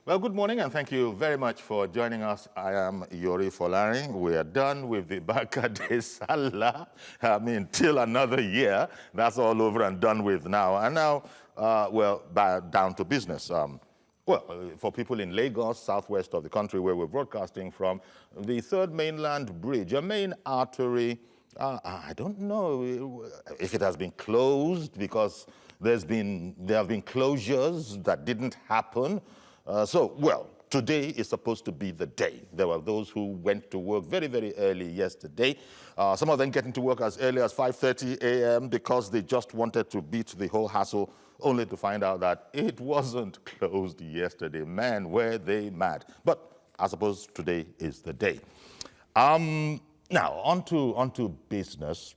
Well, good morning, and thank you very much for joining us. I am Yori Folari. We are done with the Bakade Salah. Till another year. That's all over and done with now. And now, down to business. For people in Lagos, southwest of the country, where we're broadcasting from, the Third Mainland Bridge, a main artery, I don't know if it has been closed because there have been closures that didn't happen. Today is supposed to be the day. There were those who went to work very, very early yesterday. Some of them getting to work as early as 5:30 a.m. because they just wanted to beat the whole hassle, only to find out that it wasn't closed yesterday. Man, were they mad. But I suppose today is the day. Now, onto business.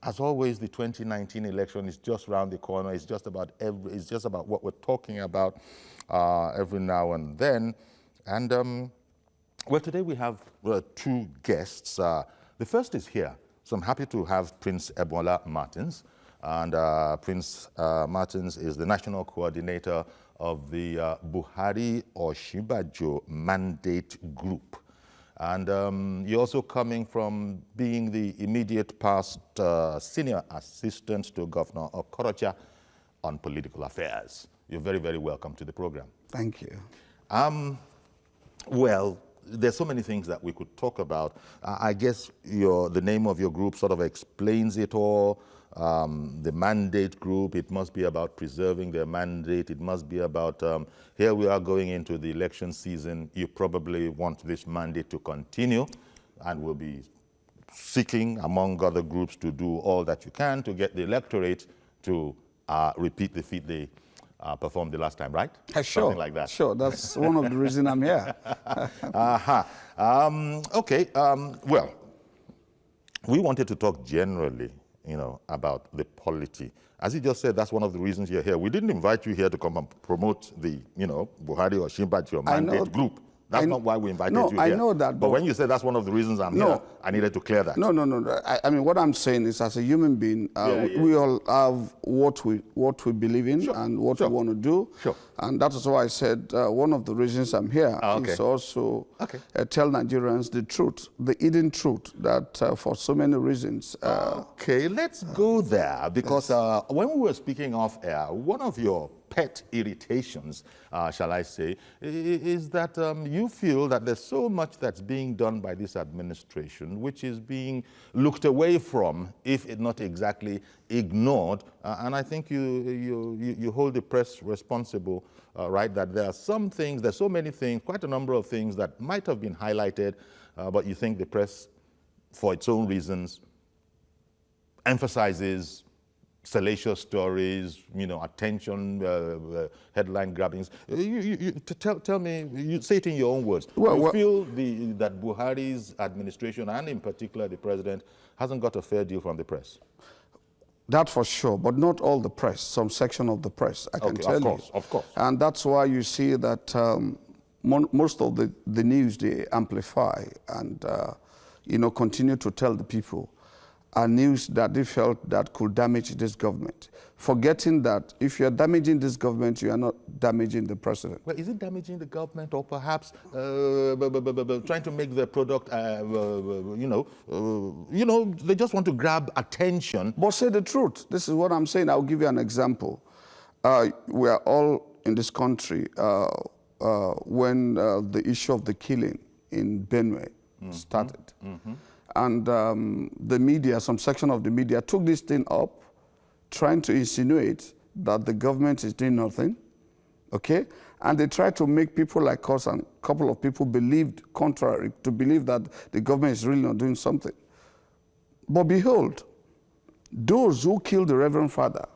As always, the 2019 election is just around the corner. It's just about what we're talking about every now and then. And today we have two guests. The first is here, so I'm happy to have Prince Ebola Martins. And Prince Martins is the national coordinator of the Buhari Osinbajo Mandate Group. And you're also coming from being the immediate past senior assistant to Governor Okorocha on political affairs. You're very, very welcome to the program. Thank you. There's so many things that we could talk about. I guess the name of your group sort of explains it all. The mandate group, it must be about preserving their mandate. It must be about, here we are going into the election season. You probably want this mandate to continue, and we'll be seeking, among other groups, to do all that you can to get the electorate to repeat the feat they performed the last time, right? Sure. Something like that. Sure, that's one of the reasons I'm here. We wanted to talk generally, about the polity. As you just said, that's one of the reasons you're here. We didn't invite you here to come and promote the, Buhari Osinbajo Mandate Group. That's not why we invited you here. No, I know that. But when you said that's one of the reasons I'm here, I needed to clear that. No. I mean, what I'm saying is, as a human being, we all have what we believe in and what we want to do. Sure. And that is why I said one of the reasons I'm here is also tell Nigerians the truth, the hidden truth, that for so many reasons. Okay, let's go there, because when we were speaking off air, one of your pet irritations, shall I say, is that you feel that there's so much that's being done by this administration which is being looked away from, if it not exactly ignored. And I think you hold the press responsible, right, that there are some things, there's so many things, quite a number of things that might have been highlighted, but you think the press, for its own reasons, emphasizes salacious stories, attention, headline grabbings. Tell me, you say it in your own words. You feel that Buhari's administration, and in particular the president, hasn't got a fair deal from the press? That for sure, but not all the press, some section of the press, I can tell you. Of course. And that's why you see that most of the news they amplify and, continue to tell the people are news that they felt that could damage this government, forgetting that if you're damaging this government, you are not damaging the president. Well, is it damaging the government, or perhaps trying to make the product, they just want to grab attention? But say the truth. This is what I'm saying. I'll give you an example. We are all in this country when the issue of the killing in Benue started. And the media, some section of the media, took this thing up, trying to insinuate that the government is doing nothing, okay? And they tried to make people like us, and a couple of people believed contrary, to believe that the government is really not doing something. But behold, those who killed the Reverend Father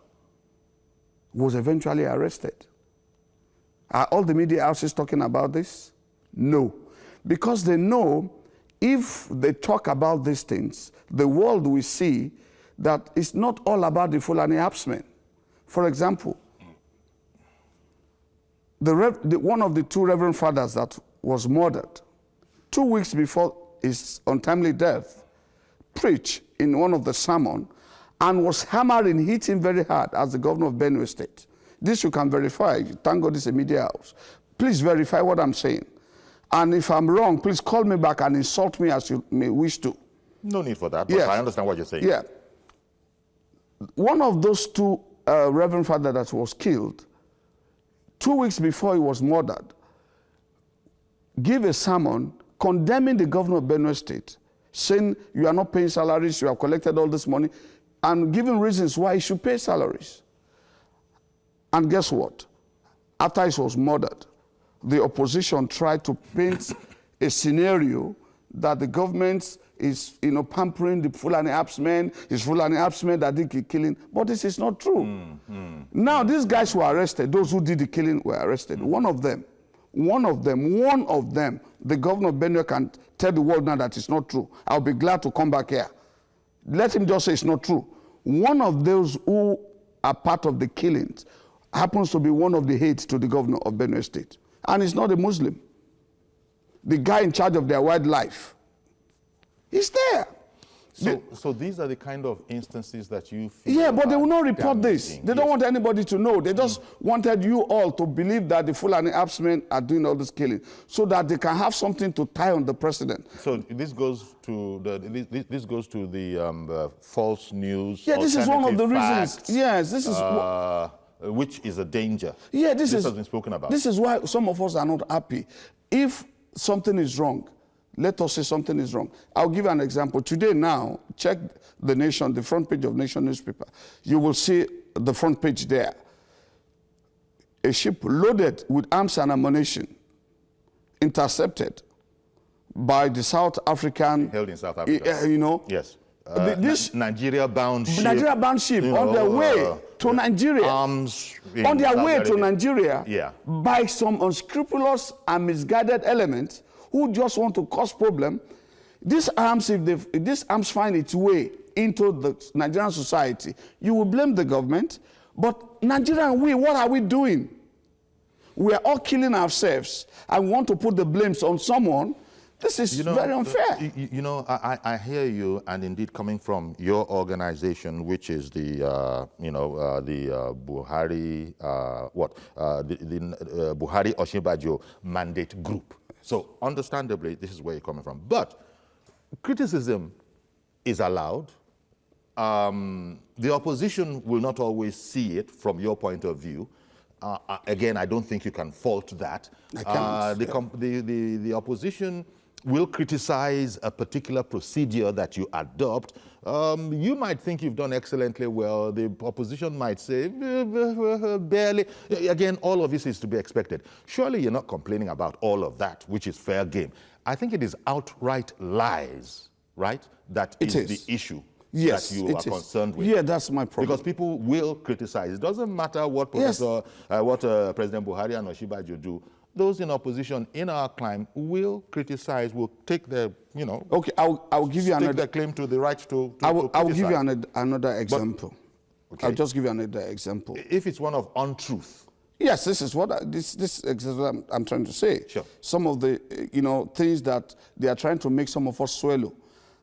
was eventually arrested. Are all the media houses talking about this? No, because they know if they talk about these things, the world will see that it's not all about the Fulani herdsmen. For example, one of the two Reverend Fathers that was murdered 2 weeks before his untimely death preached in one of the sermons and was hammering, hitting very hard as the governor of Benue State. This you can verify. Thank God it's a media house. Please verify what I'm saying. And if I'm wrong, please call me back and insult me as you may wish to. No need for that, but Yes. I understand what you're saying. Yeah. One of those two Reverend Father that was killed, 2 weeks before he was murdered, gave a sermon condemning the governor of Benue State, saying you are not paying salaries, you have collected all this money, and giving reasons why he should pay salaries. And guess what? After he was murdered, the opposition tried to paint a scenario that the government is, pampering the Fulani Absmen, it's Fulani Absmen that did the killing, but this is not true. Now, these guys who were arrested, those who did the killing were arrested. One of them, the governor of Benue can tell the world now that it's not true. I'll be glad to come back here. Let him just say it's not true. One of those who are part of the killings happens to be one of the aides to the governor of Benue State. And he's not a Muslim. The guy in charge of their wildlife, he's there. So these are the kind of instances that you feel. Yeah, but they will not report this. damaging. They don't want anybody to know. They just wanted you all to believe that the Fulani Absmen are doing all this killing so that they can have something to tie on the president. So this goes to the false news. Yeah, this is one of the reasons. Facts, Yes, this is which is a danger. Yeah, this has been spoken about. This is why some of us are not happy. If something is wrong, let us say something is wrong. I'll give you an example. Today now, check The Nation, the front page of Nation newspaper. You will see the front page there. A ship loaded with arms and ammunition intercepted by the South African... Held in South Africa. Yes. This Nigeria-bound ship. Nigeria-bound ship on their way to Nigeria. Arms. On their way to Nigeria. Yeah. By some unscrupulous and misguided elements who just want to cause problem. These arms, if these arms find its way into the Nigerian society, you will blame the government. But Nigeria and what are we doing? We are all killing ourselves and want to put the blames on someone. This is very unfair. I hear you, and indeed coming from your organization, which is the, Buhari, the Buhari Osinbajo Mandate Group. So understandably, this is where you're coming from. But criticism is allowed. The opposition will not always see it from your point of view. Again, I don't think you can fault that. I can't. The opposition will criticize a particular procedure that you adopt. You might think you've done excellently well. The opposition might say, barely. Again, all of this is to be expected. Surely you're not complaining about all of that, which is fair game. I think it is outright lies, right? That is the issue. Yes, that you are concerned with. Yeah, that's my problem. Because people will criticize. It doesn't matter what President Buhari and Osinbajo do. Those in opposition in our climb will criticize, will take their, Okay, I'll give you another. Take their claim to the right to I will criticize. give you another example. Okay. I'll just give you another example. If it's one of untruth. Yes, this is what this is what I'm trying to say. Sure. Some of the things that they are trying to make some of us swallow,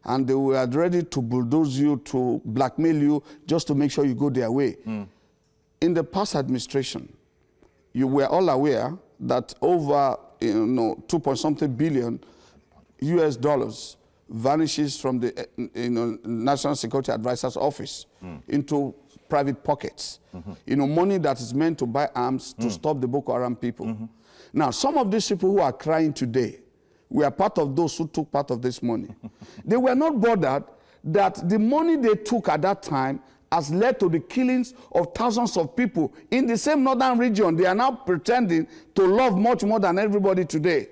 and they were ready to bulldoze you, to blackmail you, just to make sure you go their way. In the past administration, you were all aware that over 2-point-something billion US dollars vanishes from the National Security Advisor's office into private pockets. Money that is meant to buy arms to stop the Boko Haram people. Now, some of these people who are crying today, we are part of those who took part of this money. They were not bothered that the money they took at that time has led to the killings of thousands of people in the same northern region. They are now pretending to love much more than everybody today.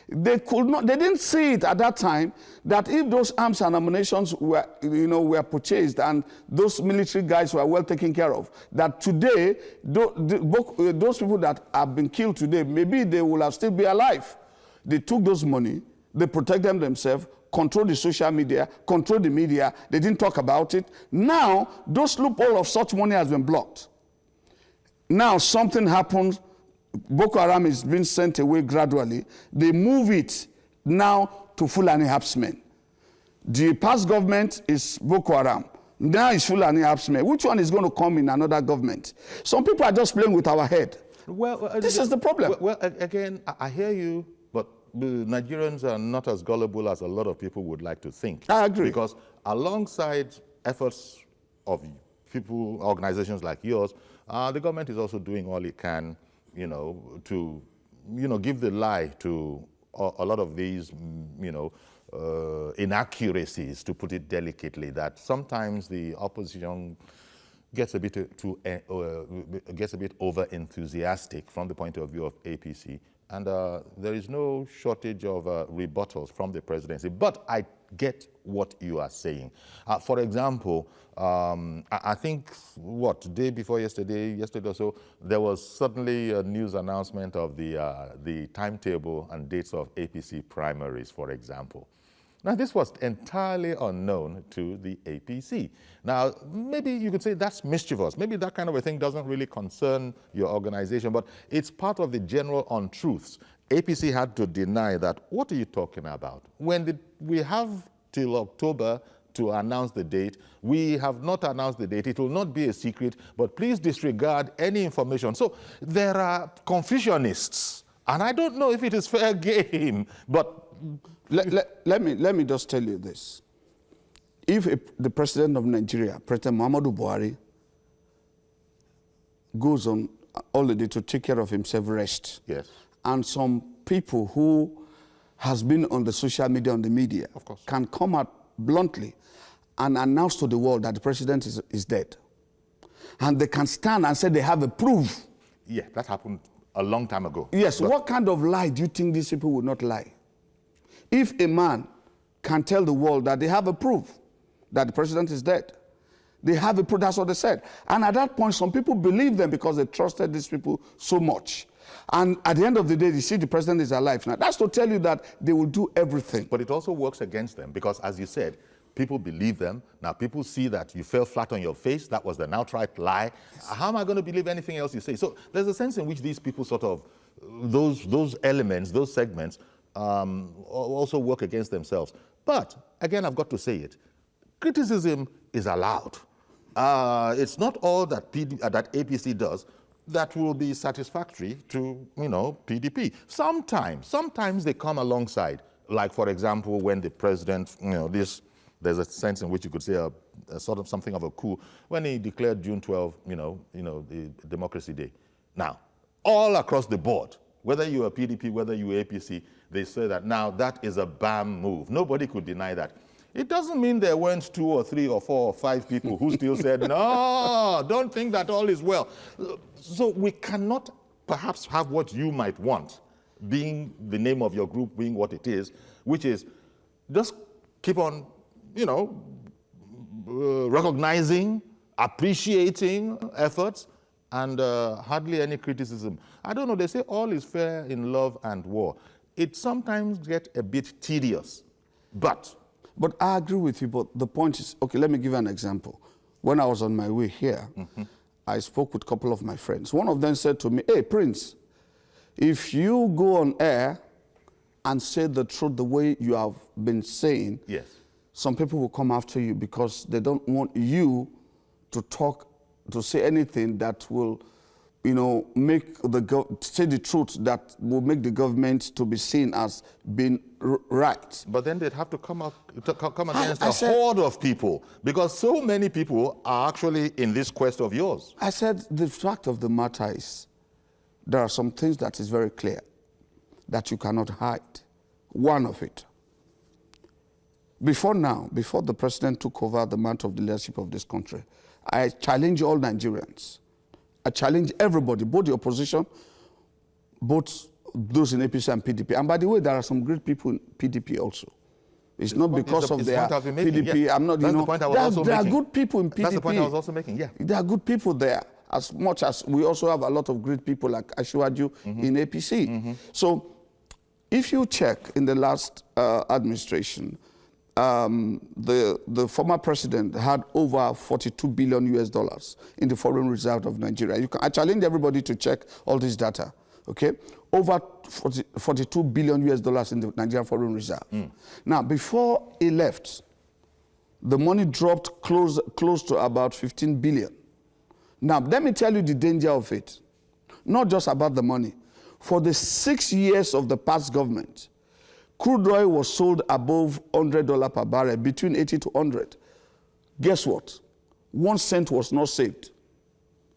They didn't see it at that time that if those arms and ammunition were purchased and those military guys were well taken care of, that today, those people that have been killed today, maybe they will have still be alive. They took those money, they protect themselves, control the social media, control the media. They didn't talk about it. Now, those loophole of such money has been blocked. Now, something happens. Boko Haram is being sent away gradually. They move it now to Fulani Absmen. The past government is Boko Haram. Now it's Fulani Absmen. Which one is going to come in another government? Some people are just playing with our head. Well, This is the problem. Well, again, I hear you, but the Nigerians are not as gullible as a lot of people would like to think. I agree. Because alongside efforts of people, organizations like yours, the government is also doing all it can, to, give the lie to a lot of these, inaccuracies, to put it delicately, that sometimes the opposition gets a bit over enthusiastic from the point of view of APC, and there is no shortage of rebuttals from the presidency. But I get what you are saying. For example, I think day before yesterday or so, there was suddenly a news announcement of the timetable and dates of APC primaries, for example. Now, this was entirely unknown to the APC. Now, maybe you could say that's mischievous. Maybe that kind of a thing doesn't really concern your organization, but it's part of the general untruths. APC had to deny that. What are you talking about? When we have till October to announce the date, we have not announced the date. It will not be a secret, but please disregard any information. So there are confusionists, and I don't know if it is fair game, but let me just tell you this. If the president of Nigeria, President Muhammadu Buhari, goes on holiday to take care of himself, rest, yes, and some people who has been on the social media, on the media, of course, can come out bluntly and announce to the world that the president is dead, and they can stand and say they have a proof. Yeah, that happened a long time ago. Yes, what kind of lie do you think these people would not lie? If a man can tell the world that they have a proof that the president is dead, they have a proof, that's what they said. And at that point, some people believe them because they trusted these people so much. And at the end of the day, they see the president is alive. Now, that's to tell you that they will do everything. But it also works against them because, as you said, people believe them. Now, people see that you fell flat on your face. That was an outright lie. Yes. How am I going to believe anything else you say? So there's a sense in which these people sort of, those elements, those segments, also work against themselves. But, again, I've got to say it. Criticism is allowed. It's not all that that APC does that will be satisfactory to, PDP. Sometimes they come alongside. Like, for example, when the president, there's a sense in which you could say a sort of something of a coup when he declared June 12, the Democracy Day. Now, all across the board, whether you're a PDP, whether you're APC, they say that now that is a BAM move. Nobody could deny that. It doesn't mean there weren't 2 or 3 or 4 or 5 people who still said, no, don't think that all is well. So we cannot perhaps have what you might want, being the name of your group, being what it is, which is just keep on, recognizing, appreciating efforts, and hardly any criticism. I don't know, they say all is fair in love and war. It sometimes gets a bit tedious, But I agree with you, but the point is, okay, let me give you an example. When I was on my way here, I spoke with a couple of my friends. One of them said to me, hey, Prince, if you go on air and say the truth the way you have been saying, yes, some people will come after you because they don't want you to talk, to say anything that will, say the truth that will make the government to be seen as being right. But then they'd have to come against a horde of people because so many people are actually in this quest of yours. I said the fact of the matter is there are some things that is very clear that you cannot hide. One of it. Before the president took over the mantle of the leadership of this country, I challenge all Nigerians. I challenge everybody, both the opposition, both those in APC and PDP. And by the way, there are some great people in PDP also. It's not because of their PDP. Yeah. I'm not, That's the point I was also there making. are good people in PDP. That's the point I was also making, yeah. There are good people there, as much as we also have a lot of great people like Ashiwaju in APC. So if you check in the last administration, the former president had over $42 billion in the foreign reserve of Nigeria. I challenge everybody to check all this data, okay? Over $42 billion in the Nigerian foreign reserve. Now, before he left, the money dropped close to about 15 billion. Now, let me tell you the danger of it. not just about the money. For the 6 years of the past government, crude oil was sold above $100 per barrel, between 80 to 100. Guess what? 1 cent was not saved.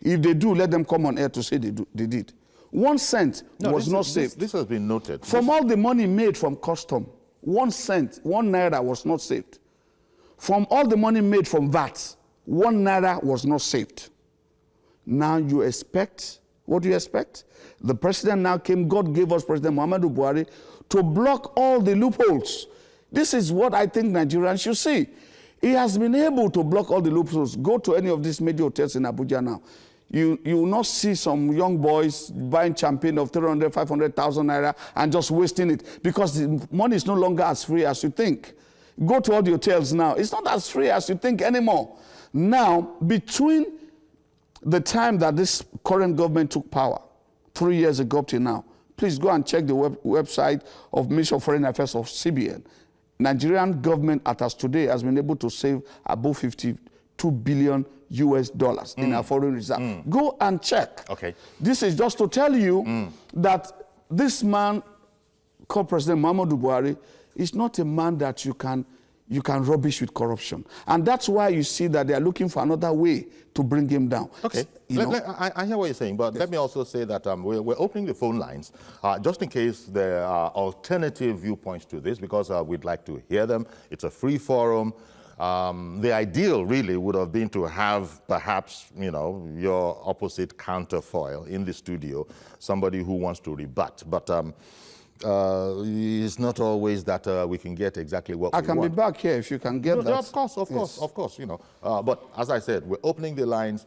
If they do, let them come on air to say they did. 1 cent was not saved. This has been noted. From all the money made from custom, 1 cent, 1 naira was not saved. From all the money made from VAT, 1 naira was not saved. Now you expect, what do you expect? The president now came, God gave us President Muhammadu Buhari to block all the loopholes. This is what I think Nigerians should see. He has been able to block all the loopholes. Go to any of these major hotels in Abuja now. You will not see some young boys buying champagne of 300, 500,000 naira and just wasting it because the money is no longer as free as you think. Go to all the hotels now. It's not as free as you think anymore. Now, between the time that this current government took power, 3 years ago up to now, please go and check the website of Ministry of Foreign Affairs of CBN. Nigerian government as today has been able to save above 52 billion US dollars in our foreign reserve. Go and check. Okay. This is just to tell you that this man called President Muhammadu Buhari is not a man that you can rubbish with corruption. And that's why you see that they are looking for another way to bring him down. Okay, I hear what you're saying, but let me also say that we're opening the phone lines just in case there are alternative viewpoints to this, because we'd like to hear them. It's a free forum. The ideal really would have been to have perhaps, your opposite counterfoil in the studio, somebody who wants to rebut. But it's not always that we can get exactly what we want. I can be back here if you can get that. Of course, but as I said, we're opening the lines.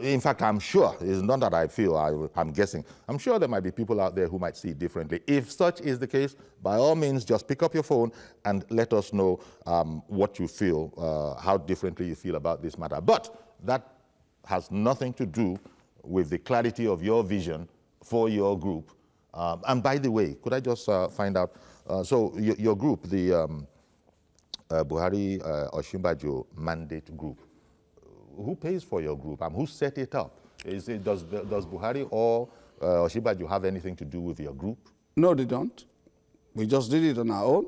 In fact, I'm sure, it's not that I feel, I'm guessing, I'm sure there might be people out there who might see it differently. If such is the case, by all means, just pick up your phone and let us know what you feel, how differently you feel about this matter. But that has nothing to do with the clarity of your vision for your group. And by the way, could I just find out, so your group, the Buhari Osinbajo Mandate Group, who pays for your group? Who set it up? Does Buhari or Osinbajo have anything to do with your group? No, they don't. We just did it on our own.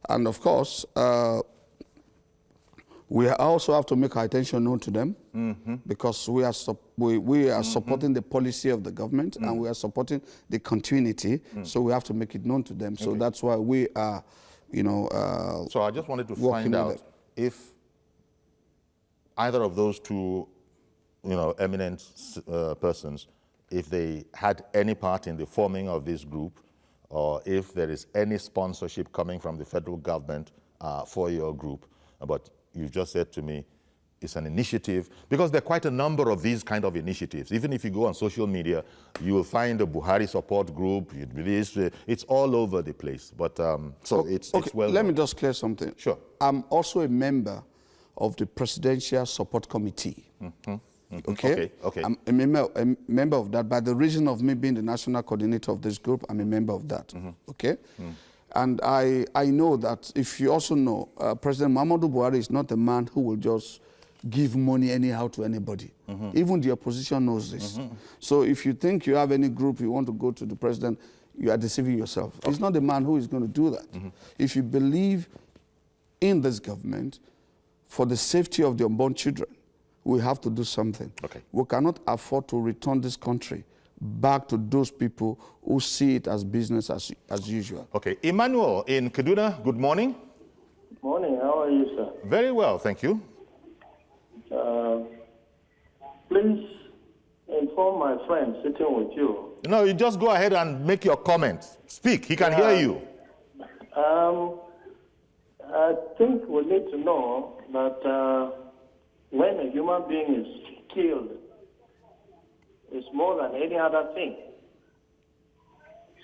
And of course, we also have to make our attention known to them because we are supporting the policy of the government and we are supporting the continuity. So we have to make it known to them. So that's why we are, So I just wanted to find out if either of those two, eminent persons, if they had any part in the forming of this group, or if there is any sponsorship coming from the federal government for your group. But you've just said to me, it's an initiative, because there are quite a number of these kind of initiatives. Even if you go on social media, you will find a Buhari support group. It's all over the place. But it's well. Let me just clear something. Sure. I'm also a member of the Presidential Support Committee. Okay. I'm a member of that. By the reason of me being the national coordinator of this group, I'm a member of that. Okay. And I know that, if you also know, President Muhammadu Buhari is not a man who will just give money anyhow to anybody. Even the opposition knows this. So if you think you have any group you want to go to the president, you are deceiving yourself. He's not the man who is going to do that. If you believe in this government, for the safety of the unborn children, we have to do something. Okay. We cannot afford to return this country back to those people who see it as business as usual. Okay. Emmanuel in Kaduna, good morning. Good morning. How are you, sir? Very well, thank you. Please inform my friend sitting with you. No, you just go ahead and make your comment. Speak, he can hear you. I think we need to know that when a human being is killed, it's more than any other thing.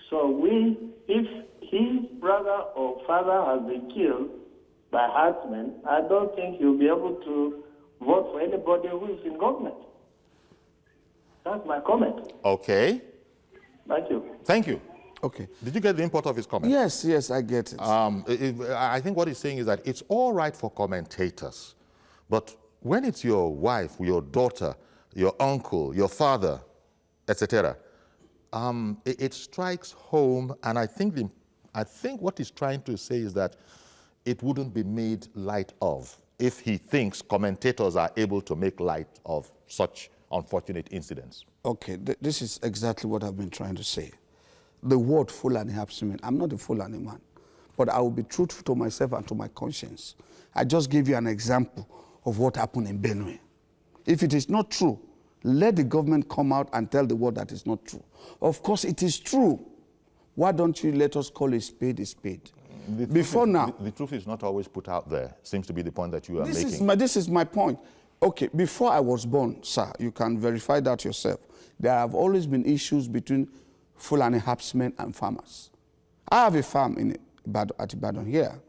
So if his brother or father has been killed by herdsmen, I don't think he'll be able to vote for anybody who is in government. That's my comment. Okay. Thank you. Thank you. Okay. Did you get the import of his comment? Yes, I get it. I think what he's saying is that it's all right for commentators, but when it's your wife, your daughter, your uncle, your father etc. It strikes home, and I think what he's trying to say is that it wouldn't be made light of if he thinks commentators are able to make light of such unfortunate incidents. Okay, this is exactly what I've been trying to say. The word Fulani harassment, I'm not a Fulani man, but I will be truthful to myself and to my conscience. I just gave you an example of what happened in Benue. If it is not true, let the government come out and tell the world that it's not true. Of course, it is true. Why don't you let us call a spade a spade? The truth is not always put out there, seems to be the point that you are making. This is my point. Okay, before I was born, sir, you can verify that yourself. There have always been issues between Fulani herdsmen and farmers. I have a farm at Ibadan here,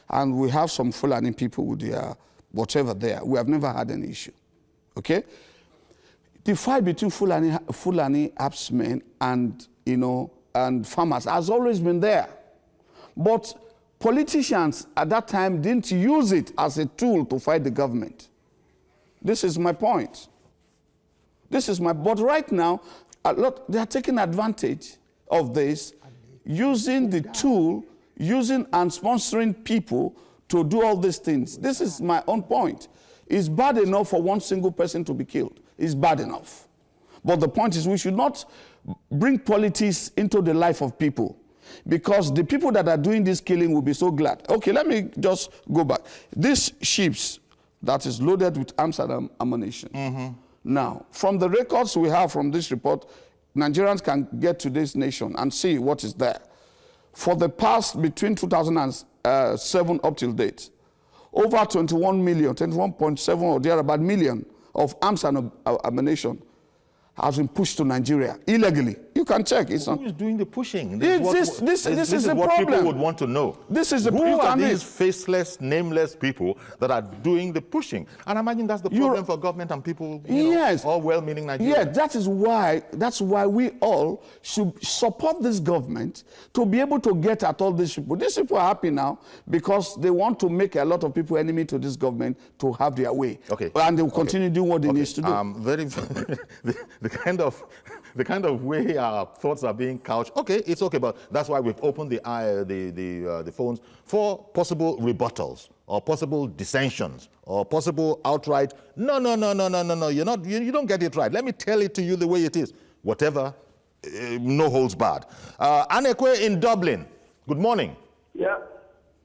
and we have some Fulani people with their whatever there. We have never had an issue, okay? The fight between Fulani herdsmen and, and farmers has always been there. But politicians at that time didn't use it as a tool to fight the government. This is my point. But right now, they are taking advantage of this, using the tool, using and sponsoring people to do all these things. This is my own point. It's bad enough for one single person to be killed. It's bad enough. But the point is we should not bring politics into the life of people, because the people that are doing this killing will be so glad. Okay, let me just go back. This ships that is loaded with arms and ammunition. Now, from the records we have from this report, Nigerians can get to this nation and see what is there. For the past, between 2007 up till date, over 21 million, 21.7 or thereabout million of arms and ammunition has been pushed to Nigeria illegally. You can check. Who is doing the pushing? This is the what problem. People would want to know. Who are these faceless, nameless people that are doing the pushing? And I imagine that's the problem for government and people, all well-meaning Nigerians. Yes, that's why we all should support this government to be able to get at all these people. These people are happy now because they want to make a lot of people enemy to this government to have their way. Okay. And they will continue doing what they need to do. The kind of way our thoughts are being couched, okay, it's okay, but that's why we've opened the phones for possible rebuttals or possible dissensions or possible outright, no, you don't get it right. Let me tell it to you the way it is. Whatever, no holds barred. Anekwe in Dublin, good morning. Yeah,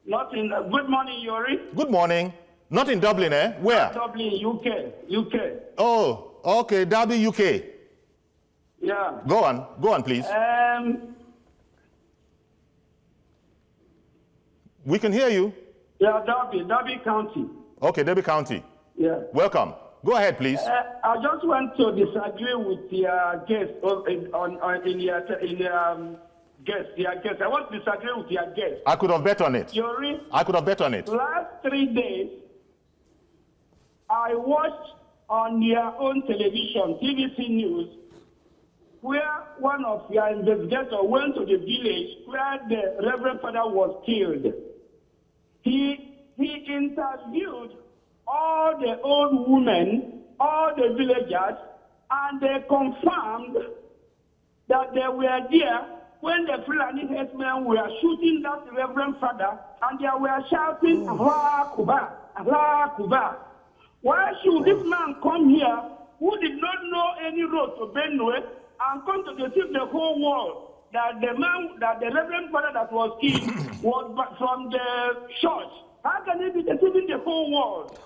good morning, Yori. Good morning. Not in Dublin, eh? Where? Dublin, UK. Oh, okay, Derby, UK. Yeah. Go on, please. We can hear you. Yeah, Derby County. Okay, Derby County. Yeah. Welcome. Go ahead, please. I just want to disagree with your guest I want to disagree with your guest. I could have bet on it. Yuri, I could have bet on it. Last 3 days, I watched on your own television, TVC News, where one of your investigators went to the village where the Reverend Father was killed. He interviewed all the old women, all the villagers, and they confirmed that they were there when the Fulani headsmen were shooting that Reverend Father, and they were shouting, Allah Akbar, Allah Akbar. Why should this man come here who did not know any road to Benue and come to deceive the whole world that the Reverend Father that was killed was from the church? How can he be deceiving the whole world?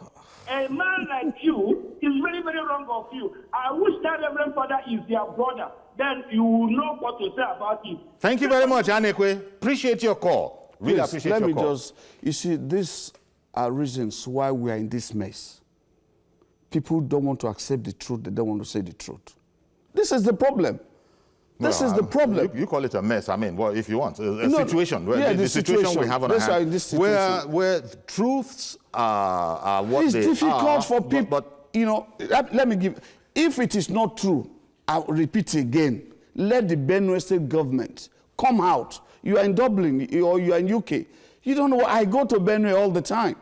A man like you is very, very wrong of you. I wish that Reverend Father is your brother. Then you will know what to say about it. Thank you very much, Anekwe. Appreciate your call. Really appreciate your call. You see, these are reasons why we are in this mess. People don't want to accept the truth. They don't want to say the truth. This is the problem. This is the problem. You call it a mess. I mean, well, if you want, a situation. The situation we have on our hands, where truths are what it's they are. It's difficult for people. But, let me give. If it is not true, I'll repeat again. Let the Benue State government come out. You are in Dublin or you are in UK. You don't know. I go to Benue all the time.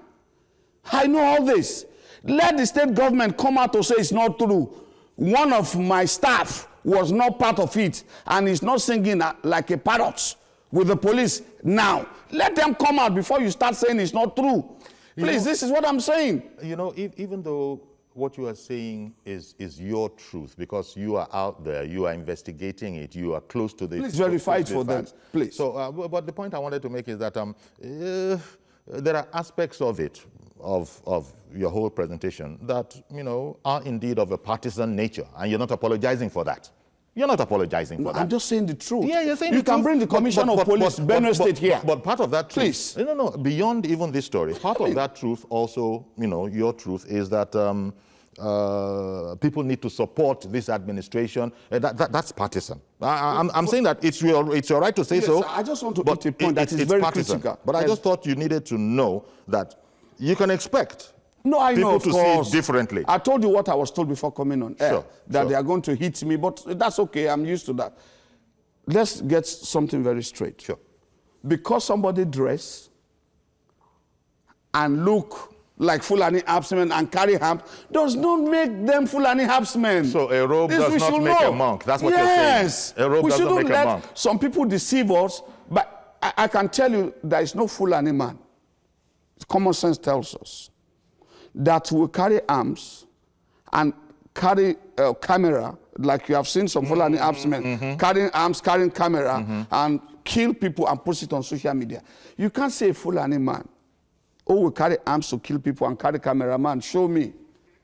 I know all this. Let the state government come out to say it's not true. one of my staff was not part of it and is not singing like a parrot with the police now. Let them come out before you start saying it's not true. Please, this is what I'm saying. You know, even though what you are saying is your truth, because you are out there, you are investigating it, you are close to the... Please verify it for them, please. So, but the point I wanted to make is that there are aspects of it, of your whole presentation, that, you know, are indeed of a partisan nature, and you're not apologizing for that. You're not apologizing for that. I'm just saying the truth. Yeah, you're saying you the truth. can bring the Commissioner of Police, Benue State here. But part of that truth... Please. No, beyond even this story, part of that truth also, you know, your truth is that people need to support this administration. That's partisan. I'm saying that it's your right to say so. I just want to put a point that is very partisan. critical. But I just thought you needed to know that you can expect I know, people to see it differently. I told you what I was told before coming on air, that they are going to hit me, but that's okay, I'm used to that. Let's get something very straight. Sure. Because somebody dress and look like Fulani herdsmen and carry arms does not make them Fulani herdsmen. So a robe does not make a monk. That's what you're saying. Yes. A robe does not make a monk. Some people deceive us, but I can tell you there is no Fulani man. Common sense tells us that will carry arms and carry a camera, like you have seen some Fulani herdsmen carrying arms, carrying camera, and kill people and post it on social media. You can't say a Fulani man who will carry arms to kill people and carry cameraman, show me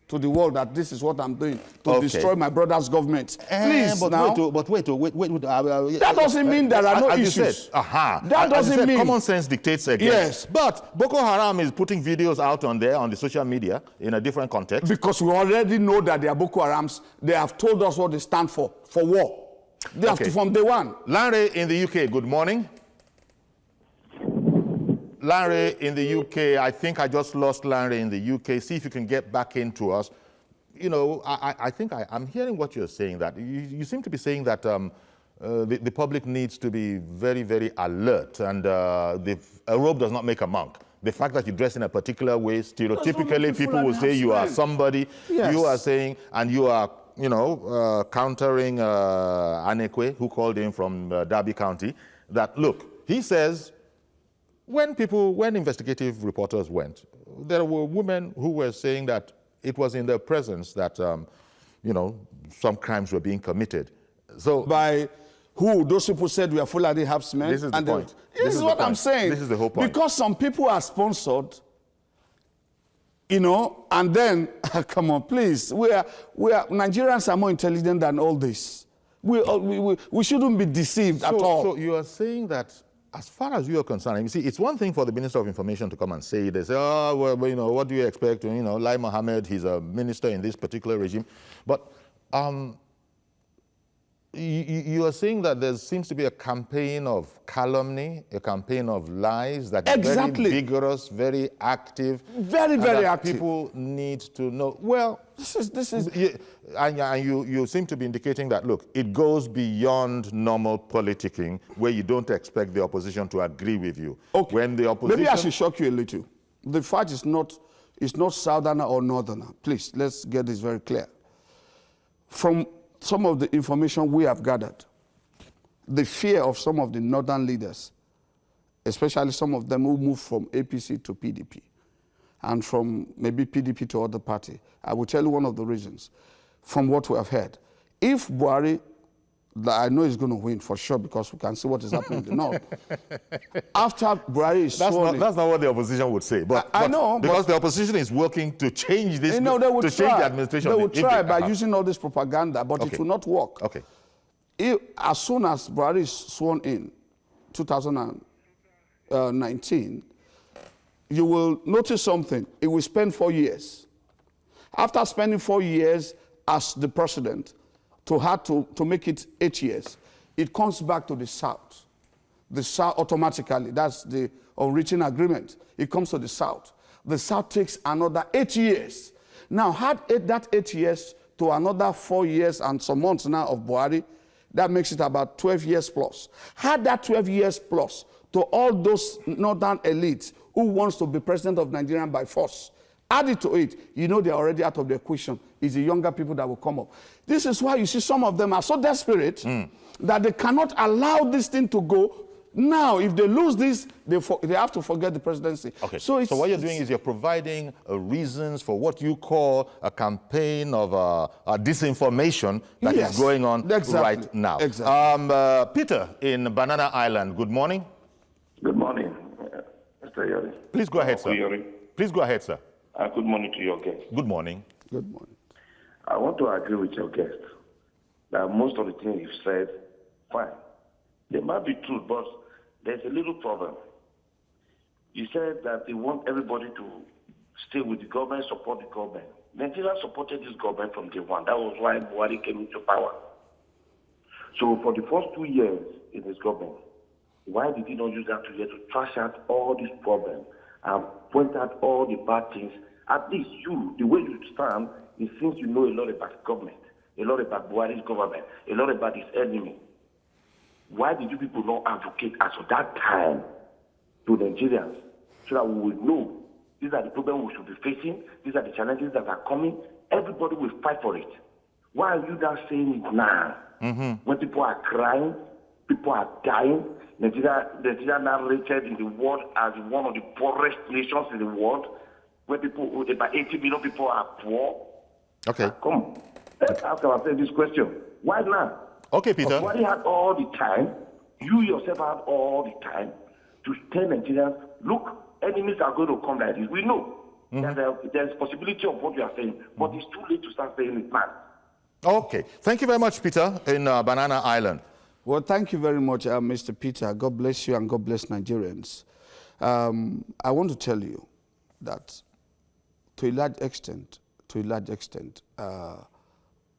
to the world that this is what I'm doing to destroy my brother's government. Please, but now. Wait. That doesn't mean there are no issues. That doesn't mean... Common sense dictates again. Yes. But Boko Haram is putting videos out on there, on the social media, in a different context. Because we already know that they are Boko Harams. They have told us what they stand for war. They have to from day one. Larry in the UK, good morning. Larry in the UK, I think I just lost Larry in the UK. See if you can get back into us. You know, I think I'm hearing what you're saying, that you seem to be saying that the public needs to be very, very alert, and a robe does not make a monk. The fact that you dress in a particular way, stereotypically people will say you are somebody. Yes. You are saying, and you are, you know, countering Anekwe, who called in from Derby County, that, look, he says, when investigative reporters went, there were women who were saying that it was in their presence that, you know, some crimes were being committed. So by who? Those people said we are Fulani herdsmen. This is the point. This is what I'm saying. This is the whole point. Because some people are sponsored, you know, and then, come on, please, Nigerians are more intelligent than all this. We shouldn't be deceived at all. So you are saying that, as far as you are concerned, you see, it's one thing for the Minister of Information to come and say, they say, oh, well, you know, what do you expect? You know, Lai Mohammed, he's a minister in this particular regime. But you are saying that there seems to be a campaign of calumny, a campaign of lies that is very vigorous, very active. Very active. People need to know. Well, this is and you seem to be indicating that, look, it goes beyond normal politicking where you don't expect the opposition to agree with you. Okay. When the opposition... Maybe I should shock you a little. The fight is not southerner or northerner. Please, let's get this very clear. From some of the information we have gathered, the fear of some of the northern leaders, especially some of them who moved from APC to PDP, and from maybe PDP to other party, I will tell you one of the reasons, from what we have heard. If Buhari, I know he's going to win for sure because we can see what is happening in the north. After Buhari is sworn in, that's not what the opposition would say. But I know. Because the opposition is working to change this, you know, they would to change the administration. They will try by using all this propaganda, but it will not work. Okay. As soon as Buhari is sworn in, 2019, you will notice something. It will spend 4 years. After spending 4 years as the president, to make it 8 years, it comes back to the South. The South automatically, that's the original agreement. It comes to the South. The South takes another 8 years. Now, that 8 years to another 4 years and some months now of Buhari, that makes it about 12 years plus. Had that 12 years plus to all those northern elites who wants to be president of Nigeria by force, Add it to it, you know they're already out of the equation. It's the younger people that will come up. This is why you see some of them are so desperate that they cannot allow this thing to go. Now, if they lose this, they have to forget the presidency. Okay, so what you're doing is you're providing reasons for what you call a campaign of disinformation that is going on right now. Exactly. Peter in Banana Island, good morning. Good morning, Mr. Yori. Please go ahead, sir. Yori. Please go ahead, sir. Good morning to your guest. Good morning. Good morning. I want to agree with your guest that most of the things you've said, fine. They might be true, but there's a little problem. You said that they want everybody to stay with the government, support the government. Nigeria supported this government from day one. That was why Buhari came into power. So for the first 2 years in his government, why did he not use that 2 years to trash out all these problems and point out all the bad things? At least you, the way you stand, it seems you know a lot about government, a lot about Buhari's government, a lot about his enemy. Why did you people not advocate as of that time to Nigerians so that we will know these are the problems we should be facing, these are the challenges that are coming, everybody will fight for it. Why are you not saying it now? When people are crying, people are dying, Nigeria now rated in the world as one of the poorest nations in the world, where people, about 80 million people are poor. Okay. Come on. How can I say this question? Why now? Okay, Peter. Buhari had all the time, you yourself had all the time to tell Nigerians, look, enemies are going to come like this. We know there's possibility of what you are saying, but it's too late to start saying it now. Okay. Thank you very much, Peter, in Banana Island. Well, thank you very much, Mr. Peter. God bless you and God bless Nigerians. I want to tell you that to a large extent,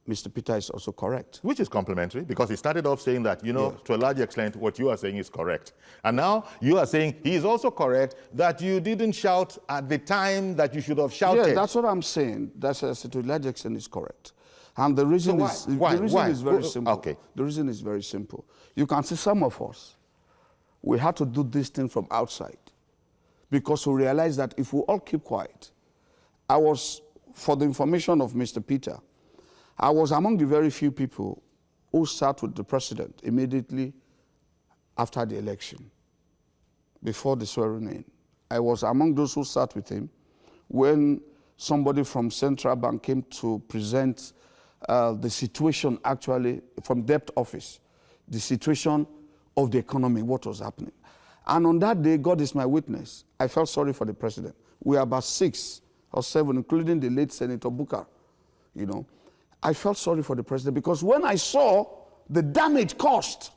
Mr. Peter is also correct. Which is complimentary, because he started off saying that, you know, to a large extent, what you are saying is correct. And now you are saying he is also correct that you didn't shout at the time that you should have shouted. Yeah, that's what I'm saying. That's to a large extent is correct. And the reason is very simple. Okay. The reason is very simple. You can see some of us, we had to do this thing from outside because we realized that if we all keep quiet, for the information of Mr. Peter, I was among the very few people who sat with the president immediately after the election, before the swearing in. I was among those who sat with him when somebody from Central Bank came to present the situation actually from debt office, the situation of the economy, what was happening. And on that day, God is my witness, I felt sorry for the president. We are about 6 or 7, including the late Senator Booker, you know. I felt sorry for the president because when I saw the damage caused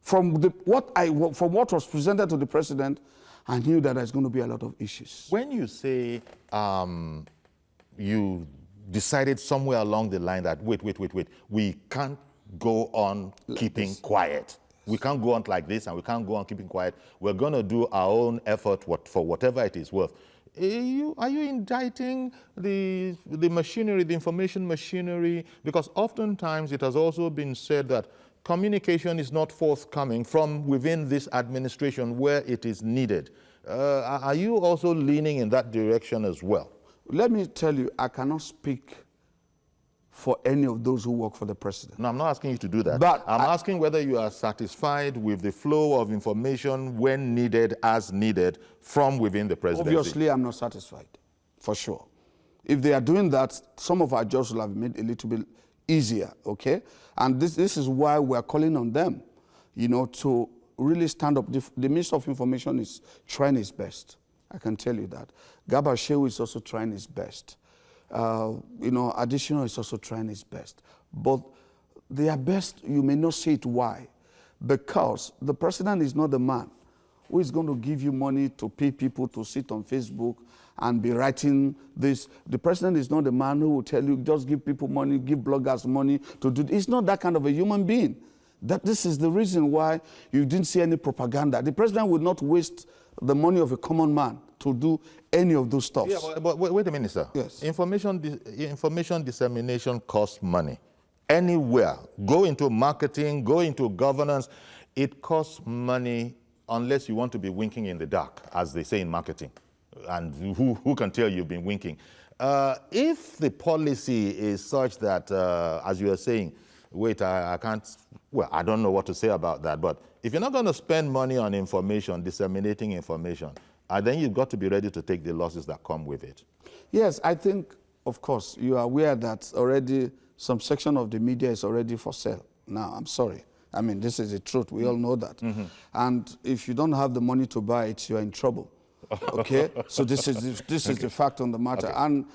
from what was presented to the president, I knew that there's going to be a lot of issues. When you say you decided somewhere along the line that, wait, we can't go on keeping quiet. We can't go on like this, and we can't go on keeping quiet. We're going to do our own effort for whatever it is worth. Are you indicting the machinery, the information machinery? Because oftentimes it has also been said that communication is not forthcoming from within this administration where it is needed. Are you also leaning in that direction as well? Let me tell you, I cannot speak for any of those who work for the president. No, I'm not asking you to do that. But I'm asking whether you are satisfied with the flow of information when needed, as needed, from within the presidency. Obviously, I'm not satisfied, for sure. If they are doing that, some of our jobs will have made a little bit easier, okay? And this is why we're calling on them, you know, to really stand up. The Minister of Information is trying his best. I can tell you that. Garba Shehu is also trying his best. You know, Additional is also trying his best. But their best, you may not see it. Why? Because the president is not the man who is going to give you money to pay people to sit on Facebook and be writing this. The president is not the man who will tell you, just give people money, give bloggers money to do. He's not that kind of a human being. This is the reason why you didn't see any propaganda. The president would not waste the money of a common man to do any of those stuff. Yeah, but wait a minute, sir. Yes. Information dissemination costs money. Anywhere, go into marketing, go into governance, it costs money unless you want to be winking in the dark, as they say in marketing. and who can tell you've been winking? If the policy is such that, as you are saying, wait, I can't, well, I don't know what to say about that, but if you're not going to spend money on information, disseminating information, then you've got to be ready to take the losses that come with it. Yes, I think, of course, you are aware that already some section of the media is already for sale. Now, I'm sorry. I mean, this is the truth. We all know that. And if you don't have the money to buy it, you're in trouble. Okay? So this is the fact on the matter. And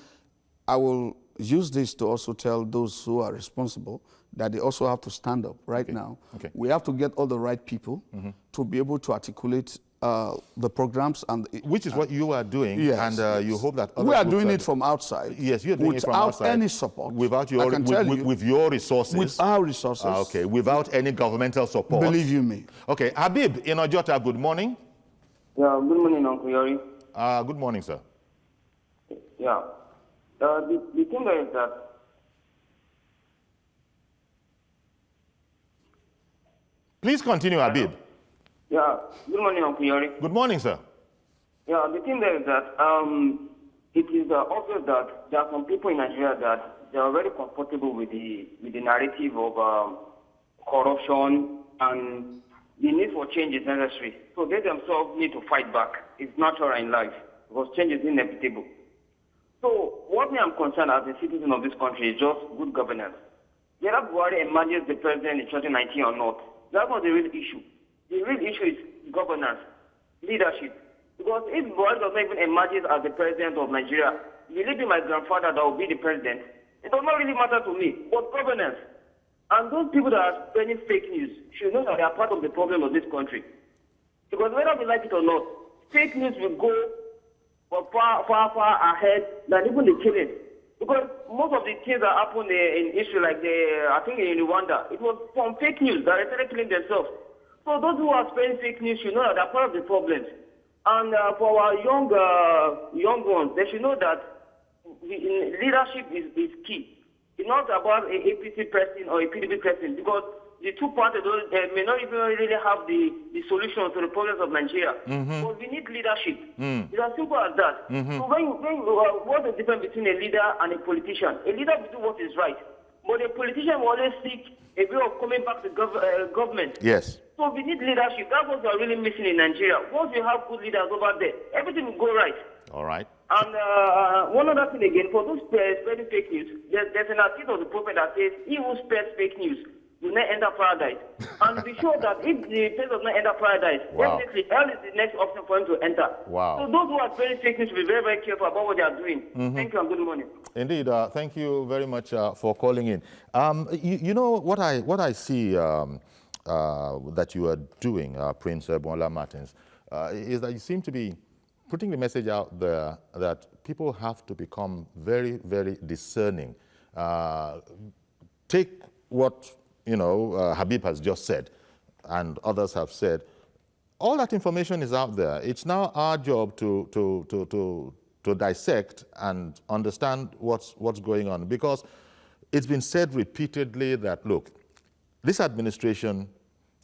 I will use this to also tell those who are responsible that they also have to stand up right now. We have to get all the right people to be able to articulate the programs. Which is what you are doing, yes, and you hope that other we are doing it from outside. Yes, you're doing it from outside. Without any support. Without your, with your resources. With our resources. Okay, without any governmental support. Believe you me. Okay, Habib in Ojota, good morning. Yeah, good morning, Uncle Yori. Good morning, sir. Yeah. The thing there is that please continue, Habib. Yeah, good morning, Uncle Yori. Good morning, sir. Yeah, the thing there is that it is obvious that there are some people in Nigeria that they are very comfortable with the narrative of corruption, and the need for change is necessary. So they themselves need to fight back. It's natural in life because change is inevitable. So what I'm concerned as a citizen of this country is just good governance. Whether Buhari emerges the president in 2019 or not, that's not the real issue. The real issue is governance, leadership. Because if Buhari does not even emerge as the president of Nigeria, will it be my grandfather that will be the president? It does not really matter to me. But governance. And those people that are spreading fake news should know that they are part of the problem of this country. Because whether we like it or not, fake news will go far ahead than even the killing. Because most of the things that happened in Israel, like I think in Rwanda, it was from fake news that they started killing themselves. So those who are spreading fake news should know that they're part of the problems. And for our young ones, they should know that leadership is key. It's not about an APC person or a PDP person, because the two parties may not even really have the solution to the problems of Nigeria. But we need leadership. It's as simple as that. So what's the difference between a leader and a politician? A leader will do what is right, but a politician will always seek a way of coming back to government. Yes. So we need leadership. That's what we're really missing in Nigeria. Once we have good leaders over there, everything will go right. All right. And one other thing again, for those spreading fake news, there's an article of the prophet that says, he who spreads fake news will not enter paradise. And be sure that if the person does not enter paradise, definitely hell is the next option for him to enter. Wow. So those who are spreading fake news should be very, very careful about what they are doing. Thank you and good morning. Indeed. Thank you very much for calling in. You know, what I see that you are doing, Prince Bola Martins, is that you seem to be putting the message out there that people have to become very, very discerning. Take what Habib has just said, and others have said. All that information is out there. It's now our job to dissect and understand what's going on, because it's been said repeatedly that, look, this administration,